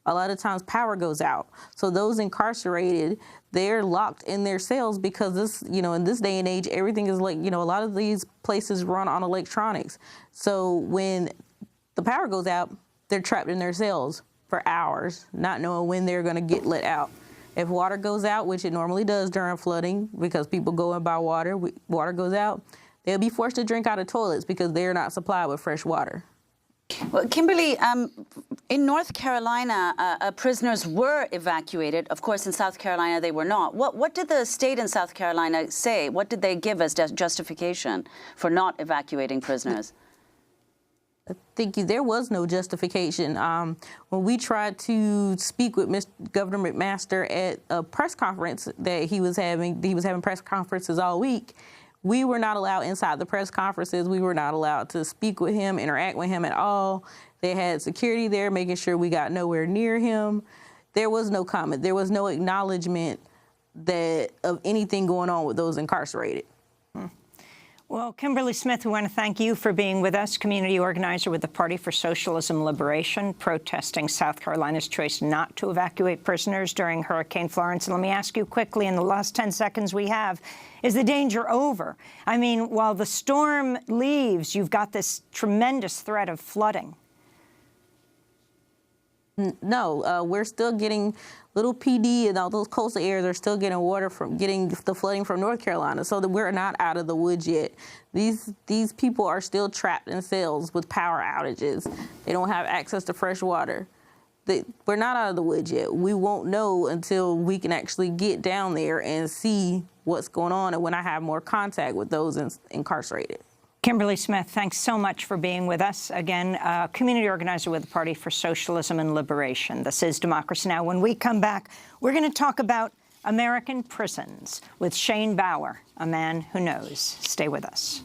a lot of times power goes out. So those incarcerated, they're locked in their cells because in this day and age, everything is like, a lot of these places run on electronics. So when the power goes out, they're trapped in their cells for hours, not knowing when they're going to get let out. If water goes out, which it normally does during flooding because people go in by water, water goes out, they'll be forced to drink out of toilets because they're not supplied with fresh water. Well, Kimberly, in North Carolina, prisoners were evacuated. Of course, in South Carolina, they were not. What did the state in South Carolina say? What did they give as justification for not evacuating prisoners? Thank you. There was no justification. When we tried to speak with Governor McMaster at a press conference that he was having press conferences all week. We were not allowed inside the press conferences. We were not allowed to speak with him, interact with him at all. They had security there making sure we got nowhere near him. There was no comment. There was no acknowledgement of anything going on with those incarcerated. Well, Kimberly Smith, we want to thank you for being with us, community organizer with the Party for Socialism Liberation, protesting South Carolina's choice not to evacuate prisoners during Hurricane Florence. And let me ask you quickly, in the last 10 seconds we have, is the danger over? I mean, while the storm leaves, you've got this tremendous threat of flooding. No, we're still getting Little PD and all those coastal areas are still getting the flooding from North Carolina, so that we're not out of the woods yet. These people are still trapped in cells with power outages. They don't have access to fresh water. We're not out of the woods yet. We won't know until we can actually get down there and see what's going on and when I have more contact with those incarcerated. Kimberly Smith, thanks so much for being with us. Again, community organizer with the Party for Socialism and Liberation. This is Democracy Now! When we come back, we're going to talk about American prisons with Shane Bauer, a man who knows. Stay with us.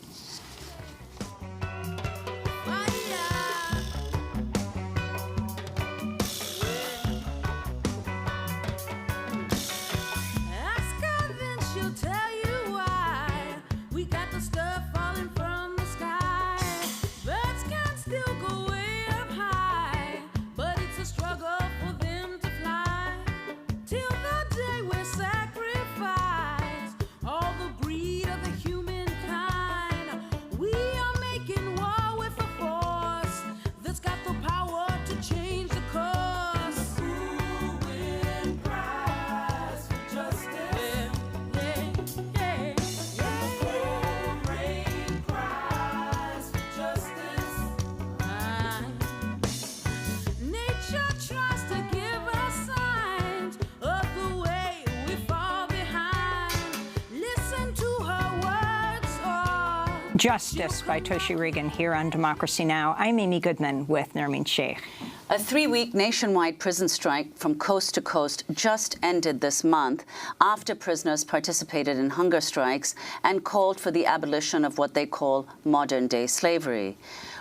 Justice by Toshi Regan here on Democracy Now! I'm Amy Goodman with Nermeen Sheikh. A 3-week nationwide prison strike from coast to coast just ended this month after prisoners participated in hunger strikes and called for the abolition of what they call modern-day slavery.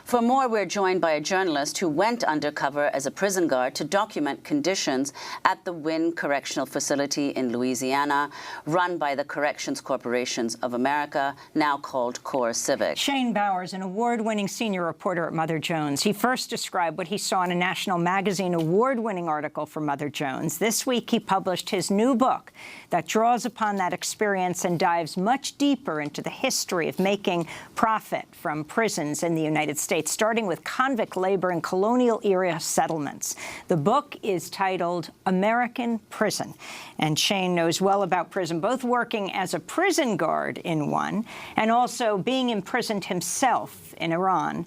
For more, we're joined by a journalist who went undercover as a prison guard to document conditions at the Wynn Correctional Facility in Louisiana, run by the Corrections Corporations of America, now called Core Civic. Shane Bowers, an award-winning senior reporter at Mother Jones. He first described what he saw in a National Magazine award-winning article for Mother Jones. This week, he published his new book that draws upon that experience and dives much deeper into the history of making profit from prisons in the United States, starting with convict labor and colonial-era settlements. The book is titled American Prison, and Shane knows well about prison, both working as a prison guard in one and also being imprisoned himself in Iran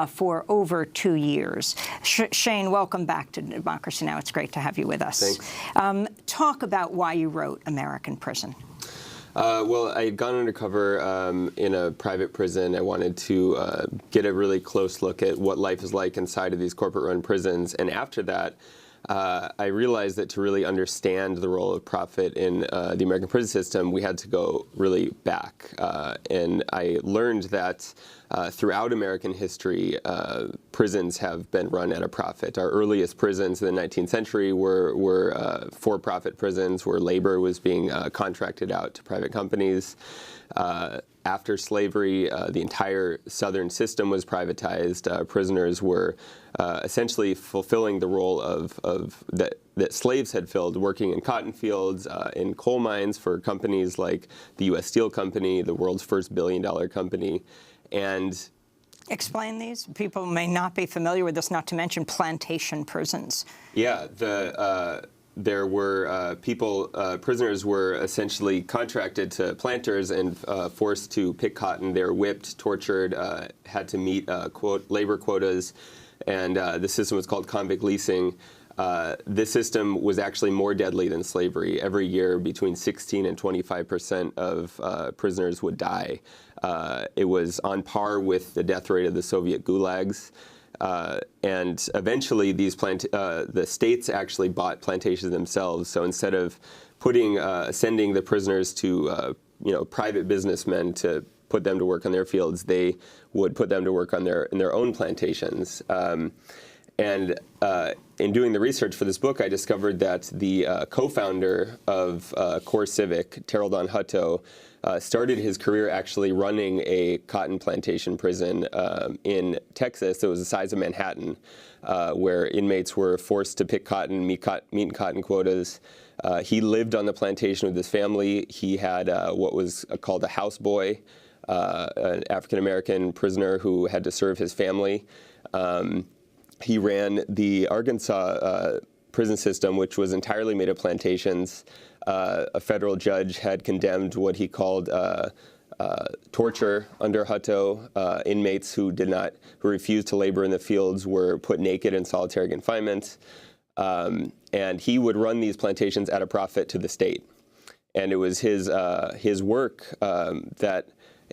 for over 2 years. Shane, welcome back to Democracy Now! It's great to have you with us. Thanks. Talk about why you wrote American Prison. Well, I had gone undercover in a private prison. I wanted to get a really close look at what life is like inside of these corporate-run prisons. And after that, I realized that to really understand the role of profit in the American prison system, we had to go really back. And I learned that throughout American history, prisons have been run at a profit. Our earliest prisons in the 19th century were for-profit prisons where labor was being contracted out to private companies. After slavery, the entire Southern system was privatized. Prisoners were essentially fulfilling the role of that slaves had filled, working in cotton fields, in coal mines for companies like the U.S. Steel Company, the world's first billion-dollar company. And explain these. People may not be familiar with this, not to mention plantation prisons. Yeah, there were prisoners were essentially contracted to planters and forced to pick cotton. They were whipped, tortured, had to meet labor quotas, and the system was called convict leasing. This system was actually more deadly than slavery. Every year, between 16 and 25% of prisoners would die. It was on par with the death rate of the Soviet gulags. And eventually, the states actually bought plantations themselves. So instead of sending the prisoners to private businessmen to put them to work on their fields, they would put them to work on in their own plantations. And in doing the research for this book, I discovered that the co-founder of Core Civic, Terrell Don Hutto, started his career actually running a cotton plantation prison in Texas that was the size of Manhattan, where inmates were forced to pick cotton, meet cotton quotas. He lived on the plantation with his family. He had what was called a houseboy, an African-American prisoner who had to serve his family. He ran the Arkansas prison system, which was entirely made of plantations. A federal judge had condemned what he called torture under Hutto. Inmates who refused to labor in the fields were put naked in solitary confinement. And he would run these plantations at a profit to the state. And it was his work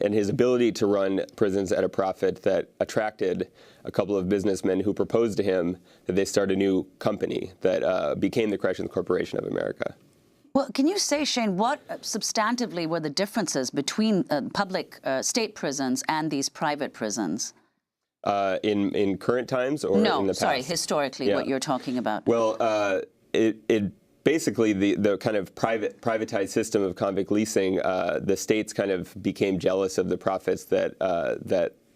and his ability to run prisons at a profit that attracted a couple of businessmen who proposed to him that they start a new company that became the Corrections Corporation of America. Well, can you say, Shane, what substantively were the differences between public state prisons and these private prisons? In current times or in the past? No, sorry, historically, what you're talking about. Well, it basically the kind of privatized system of convict leasing, the states kind of became jealous of the profits that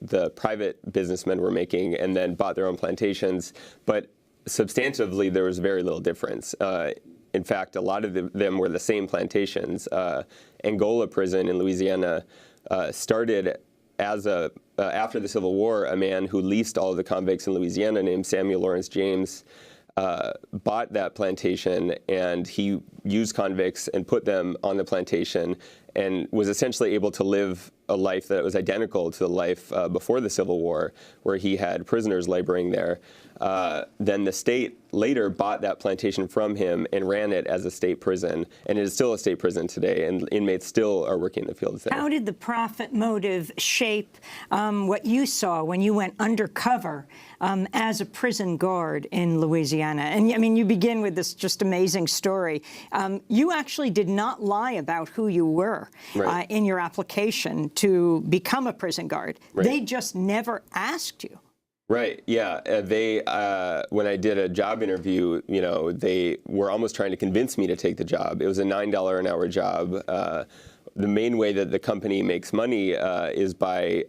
the private businessmen were making and then bought their own plantations. But substantively, there was very little difference. In fact, a lot of them were the same plantations. Angola prison in Louisiana started as after the Civil War, a man who leased all of the convicts in Louisiana named Samuel Lawrence James bought that plantation, and he used convicts and put them on the plantation and was essentially able to live a life that was identical to the life before the Civil War, where he had prisoners laboring there. Then the state later bought that plantation from him and ran it as a state prison, and it is still a state prison today, and inmates still are working in the fields there. How did the profit motive shape what you saw when you went undercover as a prison guard in Louisiana? And I mean, you begin with this just amazing story. You actually did not lie about who you were in your application to become a prison guard. Right. They just never asked you. Right. Yeah. When I did a job interview, they were almost trying to convince me to take the job. It was a $9 an hour job. The main way that the company makes money is by,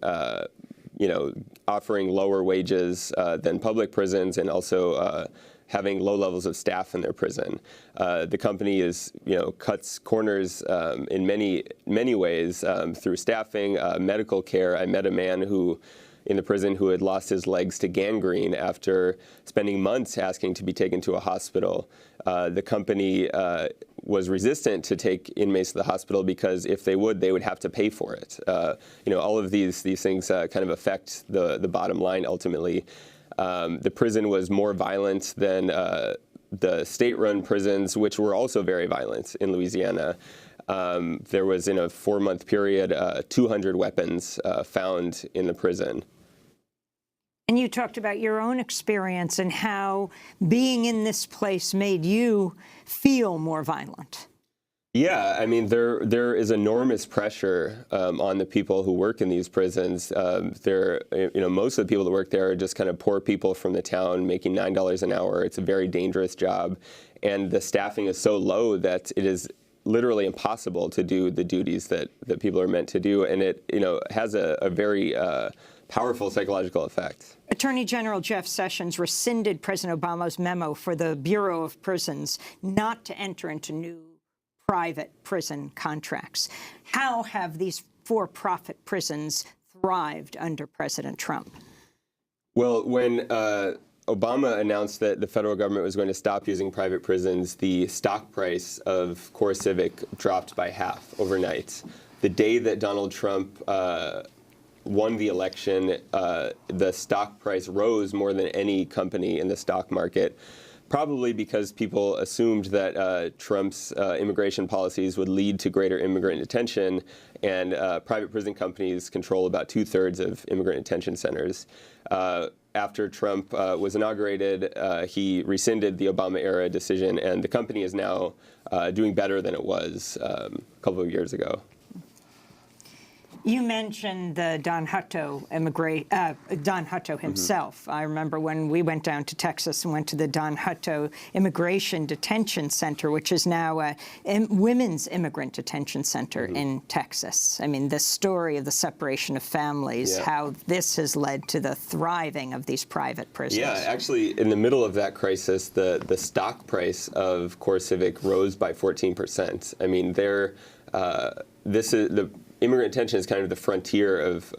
offering lower wages than public prisons, and also having low levels of staff in their prison. The company cuts corners in many ways through staffing, medical care. I met a man in the prison who had lost his legs to gangrene after spending months asking to be taken to a hospital. The company was resistant to take inmates to the hospital because if they would have to pay for it. All of these things kind of affect the bottom line ultimately. The prison was more violent than the state-run prisons, which were also very violent in Louisiana. There was, in a 4-month period, 200 weapons found in the prison. And you talked about your own experience and how being in this place made you feel more violent. Yeah, I mean, there is enormous pressure on the people who work in these prisons. Most of the people that work there are just kind of poor people from the town making $9 an hour. It's a very dangerous job, and the staffing is so low that it is literally impossible to do the duties that people are meant to do, and it has a very powerful psychological effect. Attorney General Jeff Sessions rescinded President Obama's memo for the Bureau of Prisons not to enter into new private prison contracts. How have these for-profit prisons thrived under President Trump? Well, when Obama announced that the federal government was going to stop using private prisons, the stock price of CoreCivic dropped by half overnight. The day that Donald Trump won the election, the stock price rose more than any company in the stock market, probably because people assumed that Trump's immigration policies would lead to greater immigrant detention, and private prison companies control about 2/3 of immigrant detention centers. After Trump was inaugurated, he rescinded the Obama-era decision, and the company is now doing better than it was a couple of years ago. You mentioned the Don Hutto himself. I remember when we went down to Texas and went to the Don Hutto Immigration Detention Center, which is now a women's immigrant detention center in Texas. I mean, the story of the separation of families, how this has led to the thriving of these private prisons. Yeah, actually, in the middle of that crisis, the stock price of CoreCivic rose by 14%. I mean, immigrant detention is kind of the frontier of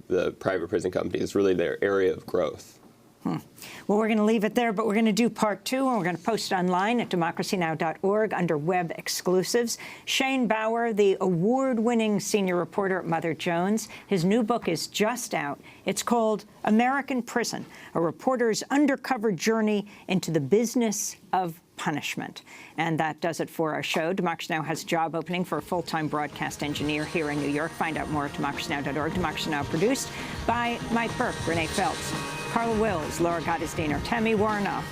the private prison companies. It's really their area of growth. Well, we're going to leave it there, but we're going to do part 2, and we're going to post it online at democracynow.org under web exclusives. Shane Bauer, the award-winning senior reporter at Mother Jones, his new book is just out. It's called American Prison, a reporter's undercover journey into the business of punishment. And that does it for our show. Democracy Now! Has a job opening for a full-time broadcast engineer here in New York. Find out more at democracynow.org. Democracy Now! Produced by Mike Burke, Renee Feltz, Carla Wills, Laura Gottesdiener, Tammy Warnoff,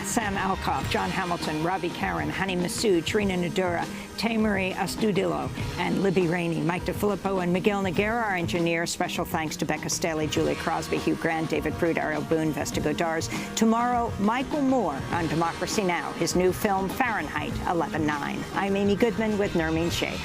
Sam Alcoff, John Hamilton, Robbie Karen, Hani Massoud, Trina Nadura, Tamari Astudillo, and Libby Rainey. Mike DeFilippo and Miguel Noguera, our engineers. Special thanks to Becca Staley, Julie Crosby, Hugh Grant, David Prude, Ariel Boone, Vesta Godars. Tomorrow, Michael Moore on Democracy Now!, his new film, Fahrenheit 11/9. I'm Amy Goodman with Nermeen Sheikh.